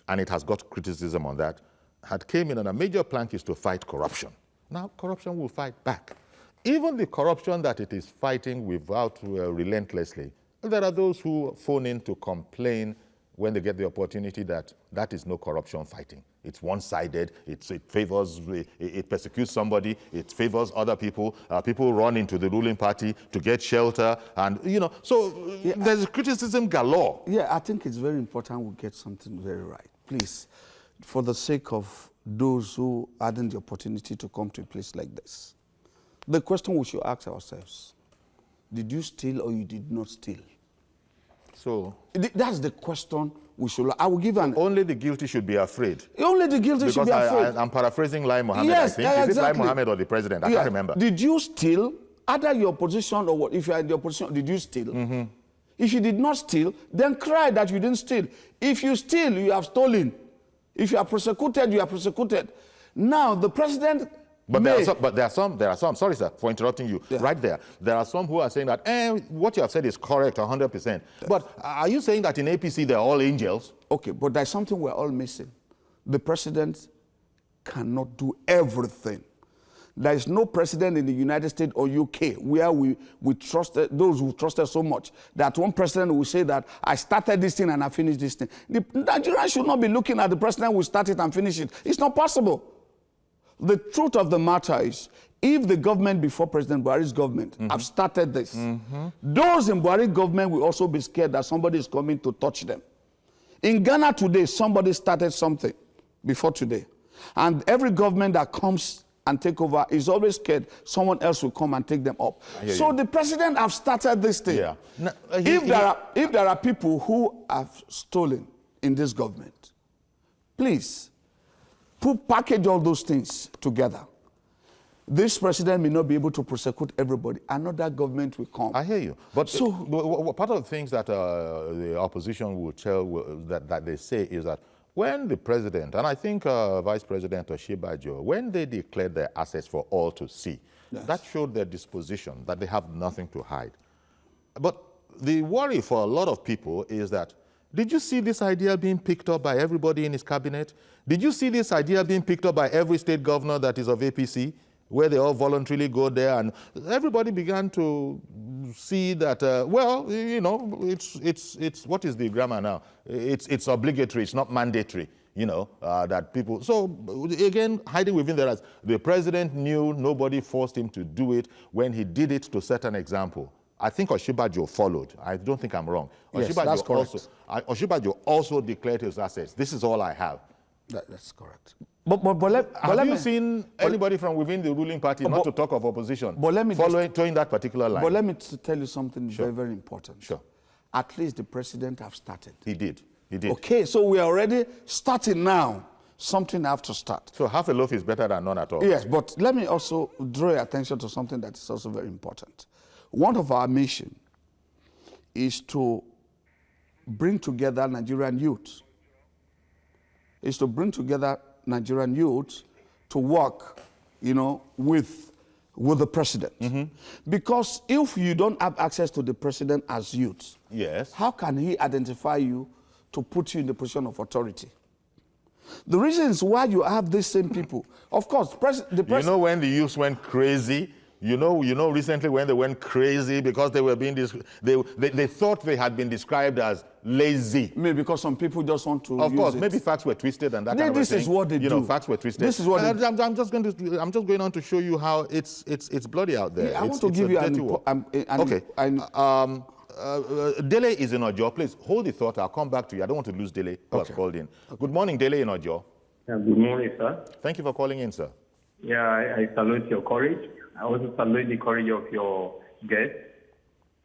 and it has got criticism on that, had came in, and a major plank is to fight corruption. Now, corruption will fight back. Even the corruption that it is fighting without relentlessly, there are those who phone in to complain when they get the opportunity that that is no corruption fighting. It's one-sided, it favors, it persecutes somebody, it favors other people, people run into the ruling party to get shelter, and so there's criticism galore. Yeah, I think it's very important we get something very right. Please, for the sake of those who hadn't the opportunity to come to a place like this, the question we should ask ourselves, did you steal or you did not steal? So that's the question we should. I will give an. Only the guilty should be afraid. Only the guilty should be afraid. I'm paraphrasing Lai Mohammed. Yes, I think. exactly. Is it Lai Mohammed or the president? I can't remember. Did you steal? Either your opposition or what? If you are in the opposition, did you steal? If you did not steal, then cry that you didn't steal. If you steal, you have stolen. If you are prosecuted, you are prosecuted. Now the president. But there are some, sorry sir for interrupting you, right there. There are some who are saying that, what you have said is correct 100%. Yes. But are you saying that in APC they're all angels? Okay, but there's something we're all missing. The president cannot do everything. There is no president in the United States or UK where we trusted, those who trusted so much, that one president will say that I started this thing and I finished this thing. The Nigerians should not be looking at the president who started and finished it. It's not possible. The truth of the matter is, if the government before President Buhari's government have started this, those in Buhari's government will also be scared that somebody is coming to touch them. In Ghana today, somebody started something before today. And every government that comes and take over is always scared someone else will come and take them up. So the president have started this thing. Yeah. No, if there are people who have stolen in this government, please package all those things together. This president may not be able to prosecute everybody. Another government will come. I hear you. But so, part of the things that the opposition will tell, that they say is that when the president, and I think Vice President Oshibajo, when they declared their assets for all to see, that showed their disposition, that they have nothing to hide. But the worry for a lot of people is that, did you see this idea being picked up by everybody in his cabinet? Did you see this idea being picked up by every state governor that is of APC, where they all voluntarily go there, and everybody began to see that, well, you know, it's what is the grammar now? It's obligatory, it's not mandatory, you know, that people, so again, hiding within their eyes. The president knew, nobody forced him to do it. When he did it to set an example, I think Oshibajo followed. I don't think I'm wrong. Yes, that's correct. Oshibajo also declared his assets. This is all I have. That's correct. Have you seen anybody from within the ruling party, not to talk of opposition, towing that particular line? But let me tell you something very, very important. Sure. At least the president have started. He did. He did. Okay, so we are already starting now. Something have to start. So half a loaf is better than none at all. Yes, but let me also draw your attention to something that is also very important. One of our mission is to bring together Nigerian youth. Is to bring together Nigerian youth to work, you know, with the president. Because if you don't have access to the president as youth, yes, how can he identify you to put you in the position of authority? The reasons why you have these same people, of course, the president. You know when the youth went crazy? You know recently when they went crazy because they were being, they thought they had been described as lazy. Maybe because some people just want to Of course, use maybe facts were twisted and that this kind of thing. Is what they do. You know, facts were twisted. This is what I'm just going on to show you how it's bloody out there. Yeah, I want to give you okay. Dele is in Ojo. Please hold the thought. I'll come back to you. I don't want to lose Dele, who has called in. Good morning, Dele in Ojo. Good morning, sir. Thank you for calling in, sir. Yeah, I salute your courage. I also salute the courage of your guest,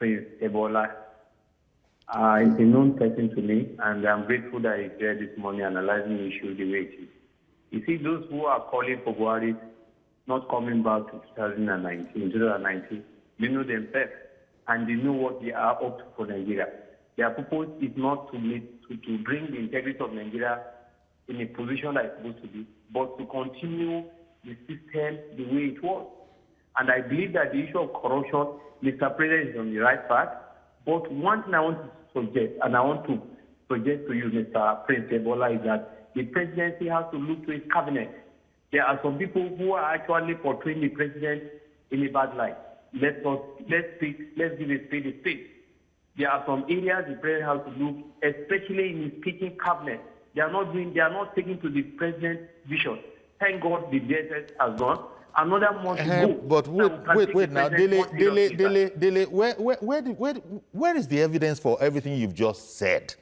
Prince Ebola. It's a known person to me, and I'm grateful that he's here this morning analyzing the issue the way it is. You see, those who are calling for Buhari not coming back to 2019, they know themselves, and they know what they are up to for Nigeria. Their purpose is not to bring the integrity of Nigeria in a position that it's supposed to be, but to continue the system the way it was. And I believe that the issue of corruption, Mr. President is on the right path. But one thing I want to suggest, and I want to suggest to you, Mr. Prince Ebola, is that the presidency has to look to his cabinet. There are some people who are actually portraying the president in a bad light. Let's give a spade a spade. There are some areas the president has to look, especially in his speaking cabinet. They are not taking to the president's vision. Thank God the DSS has gone. Another month to go. But wait now, Dele, where is the evidence for everything you've just said?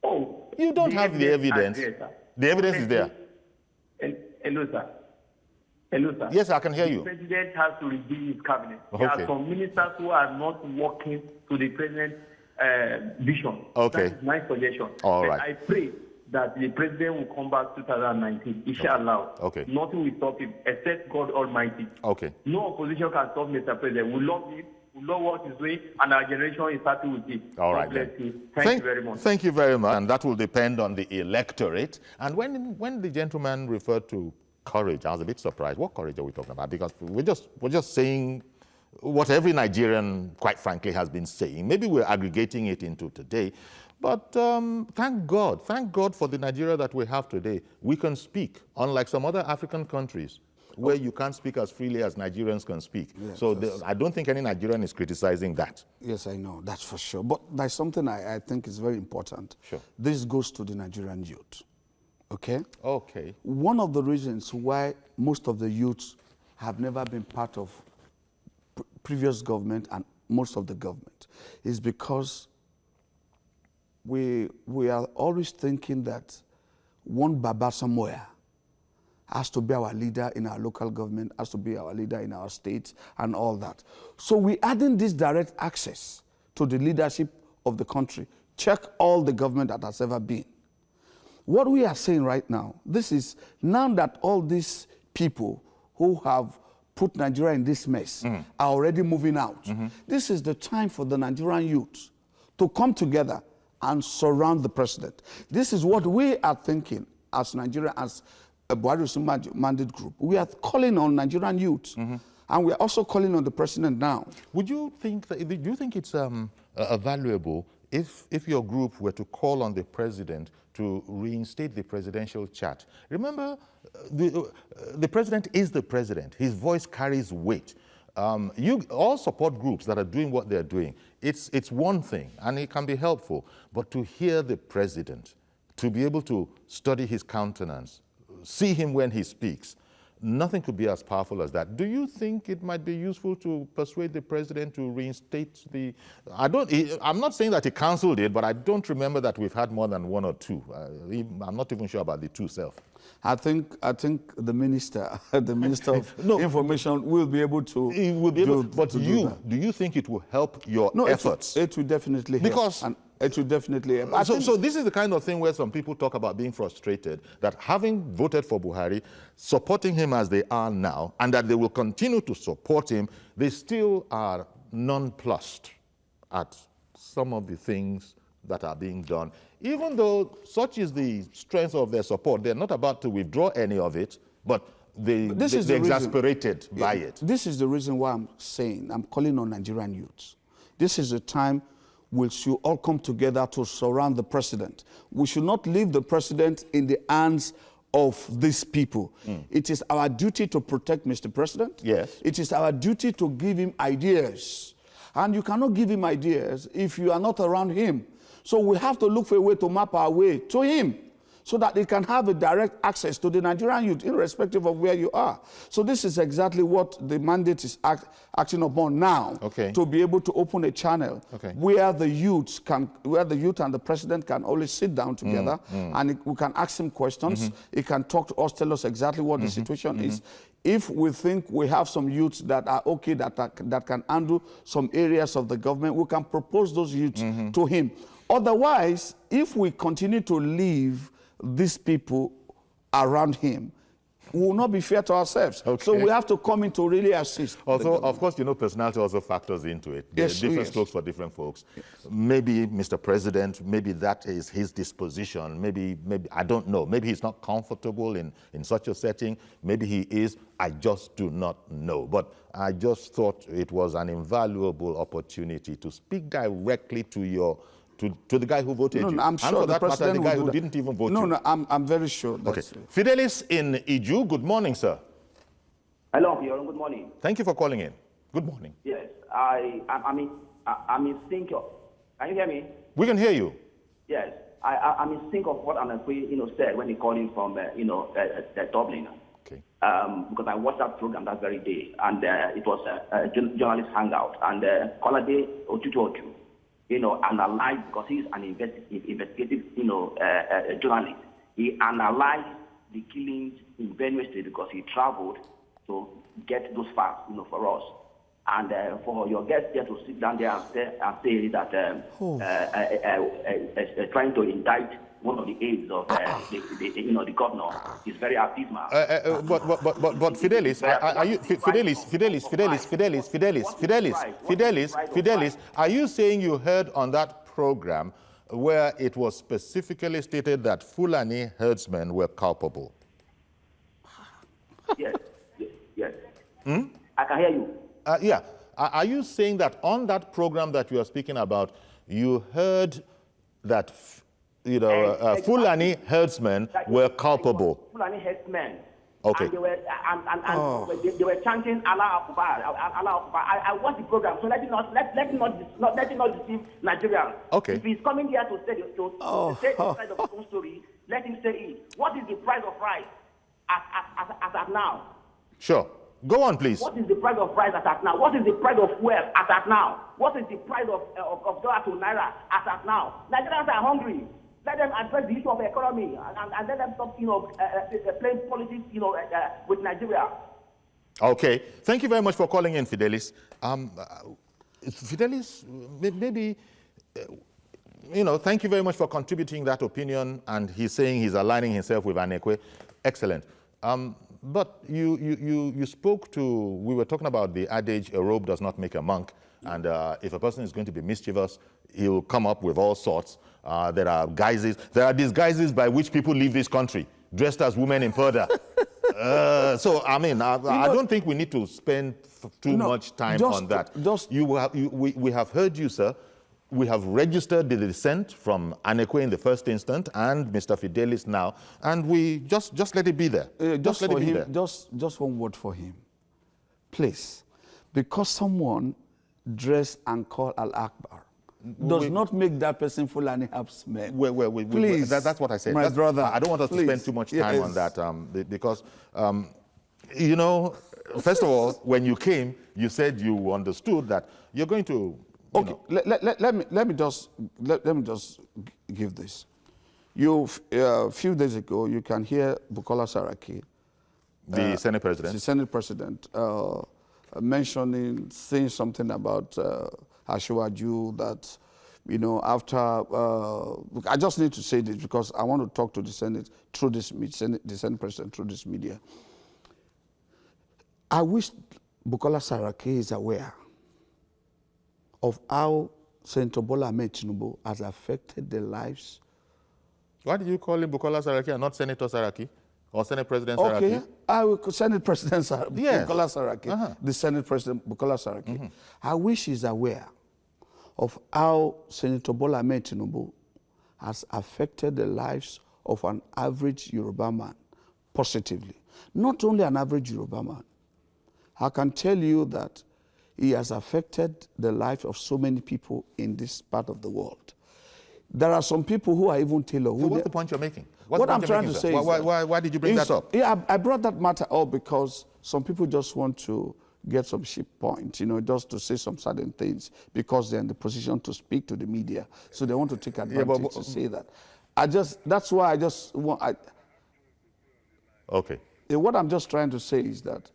Oh, you don't have the evidence. The evidence is there. Hello, sir. Hello, sir. Yes, I can hear you. The president has to review his cabinet. Okay. There are some ministers who are not working to the president's vision. Okay. That is my suggestion. All right. I pray that the president will come back 2019, inshallah. Okay. Nothing will stop him except God Almighty. Okay. No opposition can stop Mr. President. We love him, we love what he's doing, and our generation is happy with it. All right. God bless you. Thank you very much. Thank you very much. And that will depend on the electorate. And when the gentleman referred to courage, I was a bit surprised. What courage are we talking about? Because we're just saying what every Nigerian, quite frankly, has been saying. Maybe we're aggregating it into today. But thank God for the Nigeria that we have today. We can speak, unlike some other African countries. where you can't speak as freely as Nigerians can speak. Yes, So I don't think any Nigerian is criticizing that. Yes, I know, that's for sure. But there's something I think is very important. Sure. This goes to the Nigerian youth, okay? Okay. One of the reasons why most of the youths have never been part of previous government and most of the government is because we are always thinking that one Baba somewhere has to be our leader in our local government, has to be our leader in our state, and all that. So we're adding this direct access to the leadership of the country. Check all the government that has ever been. What we are saying right now, this is now that all these people who have put Nigeria in this mess are already moving out. This is the time for the Nigerian youth to come together and surround the president. This is what we are thinking as Nigeria, as a Buhari mandate group. We are calling on Nigerian youth, and we are also calling on the president now. Would you think that, do you think it's valuable if your group were to call on the president to reinstate the presidential chat? Remember, the president is the president. His voice carries weight. You all support groups that are doing what they're doing. It's one thing, and it can be helpful. But to hear the president, to be able to study his countenance, see him when he speaks, nothing could be as powerful as that. Do you think it might be useful to persuade the president to reinstate the... I'm not saying that he canceled it, but I don't remember that we've had more than one or two. I'm not even sure about the two self. I think the minister, the minister of information, will be able to. He will be able. But do you think it will help your efforts? It will definitely help. Because it will definitely help. So this is the kind of thing where some people talk about being frustrated, that having voted for Buhari, supporting him as they are now, and that they will continue to support him, they still are nonplussed at some of the things that are being done. Even though such is the strength of their support, they're not about to withdraw any of it, but they're exasperated by it. This is the reason why I'm calling on Nigerian youths. This is the time we should all come together to surround the president. We should not leave the president in the hands of these people. It is our duty to protect Mr. President. Yes. It is our duty to give him ideas. And you cannot give him ideas if you are not around him. So we have to look for a way to map our way to him so that they can have a direct access to the Nigerian youth, irrespective of where you are. So this is exactly what the mandate is acting upon now, to be able to open a channel where the youth and the president can always sit down together, and we can ask him questions. He can talk to us, tell us exactly what the situation is. If we think we have some youths that are okay, that can handle some areas of the government, we can propose those youths to him. Otherwise, if we continue to leave these people around him, we will not be fair to ourselves. So we have to come in to really assist. Also, of course, personality also factors into it. There's different strokes for different folks. Maybe Mr. President, maybe that is his disposition. Maybe I don't know. Maybe he's not comfortable in such a setting. Maybe he is. I just do not know. But I just thought it was an invaluable opportunity to speak directly to the guy who voted you. I'm sure the president, the guy who didn't even vote you. No, I'm very sure. That's Fidelis in Iju, good morning, sir. Hello, Bjorn. Good morning. Thank you for calling in. Good morning. Yes, I'm in sync of. Can you hear me? We can hear you. Yes, I'm in sync of what Anakwe, said when he called in from, Dublin. Okay. Because I watched that program that very day, and it was a journalist hangout, and Kolade Otutu, analyzed, because he's an investigative, journalist. He analyzed the killings in Benue State because he traveled to get those facts, for us. And for your guests there to sit down there and say that trying to indict one of the aides of the governor is very abysmal. But Fidelis, are you saying you heard on that program where it was specifically stated that Fulani herdsmen were culpable? Yes. I can hear you. Yeah. Are you saying that on that program that you are speaking about, you heard that Fulani herdsmen were culpable? Fulani herdsmen Okay. And they were they were chanting Allah Akbar, Allah Akbar. I watched the program, so let it not deceive Nigerians. Okay. If he's coming here to say the side of his own story, let him say it. What is the price of rice as at now? Sure. Go on, please. What is the price of rice as at now? What is the price of fuel as at now? What is the price of dollar to naira as at now? Nigerians are hungry. Let them address the issue of economy and let them stop, playing politics, with Nigeria. Okay. Thank you very much for calling in, Fidelis. Fidelis, maybe, thank you very much for contributing that opinion. And he's saying he's aligning himself with Anekwe. Excellent. But you spoke to, we were talking about the adage, a robe does not make a monk. And if a person is going to be mischievous, he'll come up with all sorts. There are disguises by which people leave this country, dressed as women in Purda. So, I mean, I don't think we need to spend too much time on that. We have heard you, sir. We have registered the dissent from Anekwe in the first instant and Mr. Fidelis now, and we just let it be there. Just let it be there. Just one word for him. Please, because someone dressed and called Al-Akbar does not make that person Fulani herdsman. Please. That's what I said. My brother. I don't want us to spend too much time on that because, first of all, when you came, you said you understood that you're going to. Okay, let me just give this. A few days ago, you can hear Bukola Saraki, the Senate President, saying something about Ashwaju that, after, I just need to say this because I want to talk to the Senate through the Senate President through this media. I wish Bukola Saraki is aware of how Senator Bola Ahmed Tinubu has affected the lives. Why did you call him Bukola Saraki and not Senator Saraki or Senate President Saraki? Okay, I will call Senate President Bukola Saraki, the Senate President Bukola Saraki. I wish he's aware of how Senator Bola Ahmed Tinubu has affected the lives of an average Yoruba man positively. Not only an average Yoruba man. I can tell you that he has affected the life of so many people in this part of the world. There are some people who are even tailored. So what's the point you're making? What I'm trying to say is why did you bring that up? Yeah, I brought that matter up because some people just want to get some cheap points, just to say some certain things because they're in the position to speak to the media. So they want to take advantage to say that. That's why I just want. Okay. What I'm just trying to say is that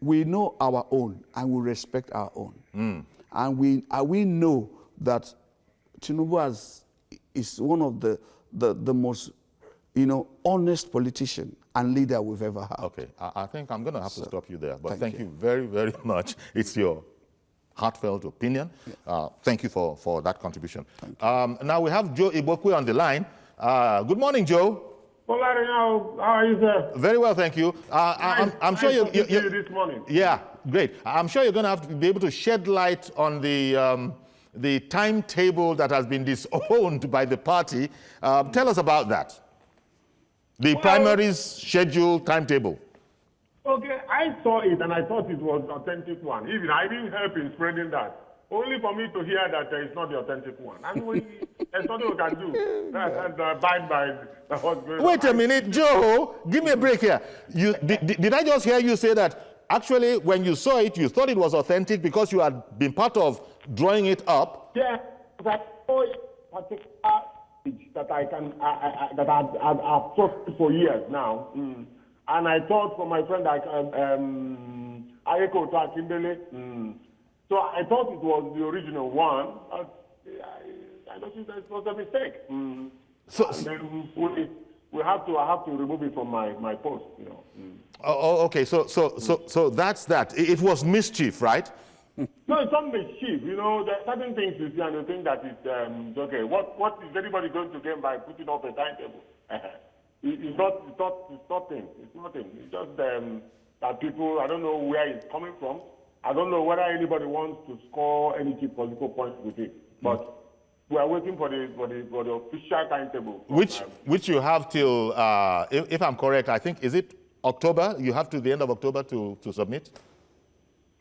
we know our own and we respect our own. And we know that Tinubu is one of the most, honest politician and leader we've ever had. Okay, I think I'm going to have to stop you there. But thank you very, very much. It's your heartfelt opinion. Yeah. Thank you for that contribution. Now we have Joe Ibokwe on the line. Good morning, Joe. Well, Larry, how are you, sir? Very well, thank you. I'm sure you this morning. Yeah, great. I'm sure you're going to have to be able to shed light on the timetable that has been disowned by the party. Tell us about that. The primaries schedule timetable. Okay, I saw it and I thought it was the authentic one. Even I didn't help in spreading that. Only for me to hear that it's not the authentic one. And there's nothing we can do. And abide by what's going on. Wait a minute, Joe. Give me a break here. Did I just hear you say that actually when you saw it, you thought it was authentic because you had been part of drawing it up? Yeah, that particular that I've trusted for years now. And I thought from my friend like Ayeko Akindele. So I thought it was the original one. I don't think that was a mistake. So and then I have to remove it from my post. Okay. So that's that. It was mischief, right? No, it's not mischief. There are certain things you see and you think that it's okay. What is anybody going to gain by putting up a timetable? It's nothing. It's nothing. It's just that people. I don't know where it's coming from. I don't know whether anybody wants to score any key political points with it, but we are waiting for the official timetable. Which you have till, if I'm correct, I think, is it October? You have to the end of October to submit?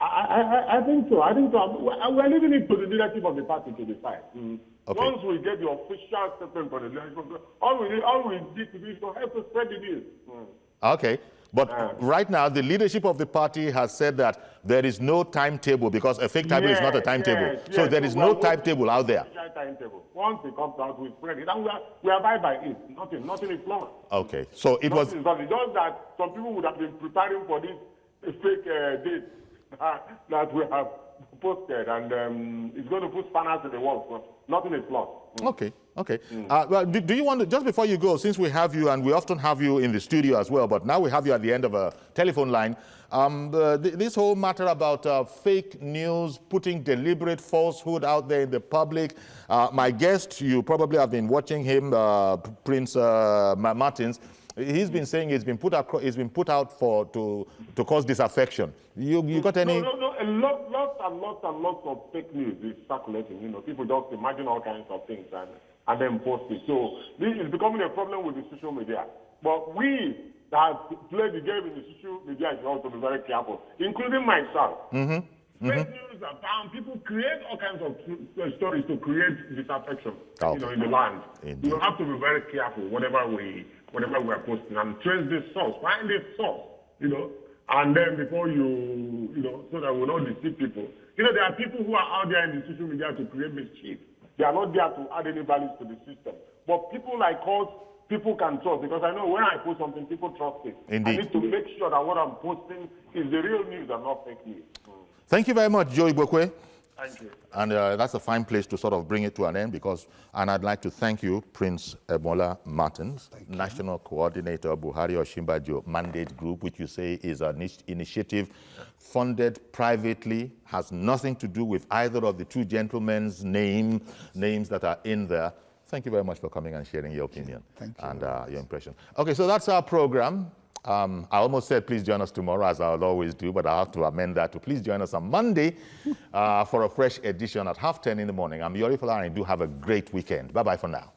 I think so. We're leaving it to the leadership of the party to decide. Okay. Once we get the official statement from the leadership, all we need to do is to help to spread the news. Okay. But right now, the leadership of the party has said that there is no timetable because a fake timetable is not a timetable. So there is no timetable out there. Timetable. Once it comes out, we spread it. And we abide by it. Nothing is lost. Okay. So it was... It's just that some people would have been preparing for this fake date that we have posted. And it's going to put spanners in the works. So nothing is lost. Okay. Well, do you want to, just before you go, since we have you, and we often have you in the studio as well, but now we have you at the end of a telephone line, this whole matter about fake news, putting deliberate falsehood out there in the public. My guest, you probably have been watching him, Prince Martins. He's been saying it's been put out to cause disaffection. You got any? No. Lots and lots of fake news is circulating. People just imagine all kinds of things and then post it. So this is becoming a problem with the social media. But we that play the game in the social media is also be very careful, including myself. Fake news are found. People create all kinds of stories to create disaffection, in the land. Indeed. You have to be very careful whenever we are posting and trace this source, find this source, and then before so that we don't deceive people. There are people who are out there in the social media to create mischief. They are not there to add any values to the system. But people like us, people can trust, because I know when I post something, people trust it. Indeed. I need to make sure that what I'm posting is the real news and not fake news. Thank you very much, Joe Ibokwe. Thank you. And that's a fine place to sort of bring it to an end and I'd like to thank you, Prince Ebola Martins, National Coordinator, Buhari Osinbajo Mandate Group, which you say is an initiative funded privately, has nothing to do with either of the two gentlemen's names that are in there. Thank you very much for coming and sharing your opinion and your impression. Okay, so that's our program. I almost said please join us tomorrow, as I'll always do, but I have to amend that to please join us on Monday for a fresh edition at 10:30 in the morning. I'm Yori Falani. Do have a great weekend. Bye-bye for now.